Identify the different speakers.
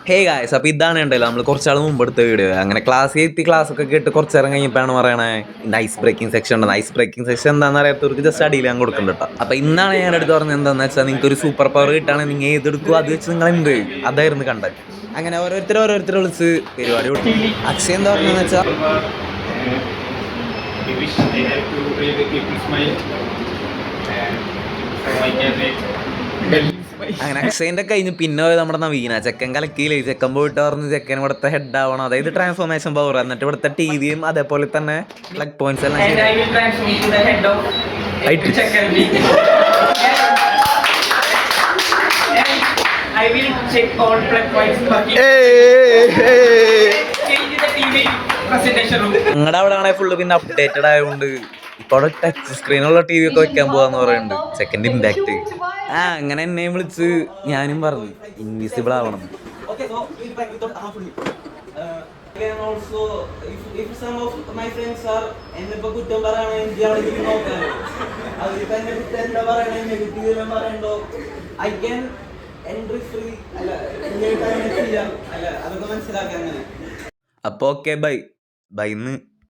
Speaker 1: Hey guys, അപ്പോൾ ഇതാണ് ഉണ്ടല്ലോ നമ്മൾ കുറച്ചാൾ മുമ്പ് എടുത്ത വീഡിയോ. അങ്ങനെ ക്ലാസ് ഒക്കെ കേട്ട് കുറച്ച് നേരം കഴിഞ്ഞപ്പോഴാണ് പറയണേ ഇന്ന് ഐസ് ബ്രേക്കിംഗ് സെക്ഷൻ ഉണ്ട്. ഐസ് ബ്രേക്കിംഗ് സെക്ഷൻ എന്താണെന്ന് അറിയാത്തവർക്ക് ജസ്റ്റ് അടിയിൽ ഞാൻ കൊടുക്കുന്നുണ്ട് കേട്ടോ. അപ്പോൾ ഇന്നാണ് ഞാൻ എടുത്ത് പറഞ്ഞത് എന്താണെന്ന് വെച്ചാൽ നിങ്ങൾക്ക് ഒരു സൂപ്പർ പവർ കിട്ടുകയാണെങ്കിൽ നിങ്ങൾ ഏതെടുക്കുക അത് വെച്ച് നിങ്ങൾ എന്ത് അതായിരുന്നു കണ്ടത്. അങ്ങനെ ഓരോരുത്തർ വിളിച്ച് പരിപാടി കൊടുത്തു. അക്ഷയ് എന്താ പറഞ്ഞതെന്ന് വെച്ചാൽ അങ്ങനെ അക്ഷയന്റെ കഴിഞ്ഞ് പിന്നെ പോയത് നമ്മുടെ നവീന. ചെക്കൻ കലക്കിയില്ലേ, ചെക്കൻ പോയിട്ട് പറഞ്ഞ് ചെക്കൻ ഇവിടുത്തെ ഹെഡ് ആവണം, അതായത് ട്രാൻസ്ഫോർമേഷൻ പവർ. എന്നിട്ട് ഇവിടുത്തെ ടിവിയും അതേപോലെ തന്നെ പ്ലഗ് പോയിന്റ്സ് എല്ലാം നിങ്ങളുടെ അവിടെ ആണെങ്കിൽ ഫുള്ള് പിന്നെ അപ്ഡേറ്റഡ് ആയതുകൊണ്ട് ഇപ്പോൾ അവിടെ ടച്ച് സ്ക്രീനുള്ള ടി വി ഒക്കെ വെക്കാൻ പോവാന്ന് പറയുന്നുണ്ട്. സെക്കൻഡ് ഇമ്പാക്ട് അങ്ങനെ എന്നെയും വിളിച്ച് ഞാനും പറഞ്ഞു ഇൻവിസിബിൾ ആവണം. അപ്പൊ ഓക്കെ ബൈ ബൈന്ന്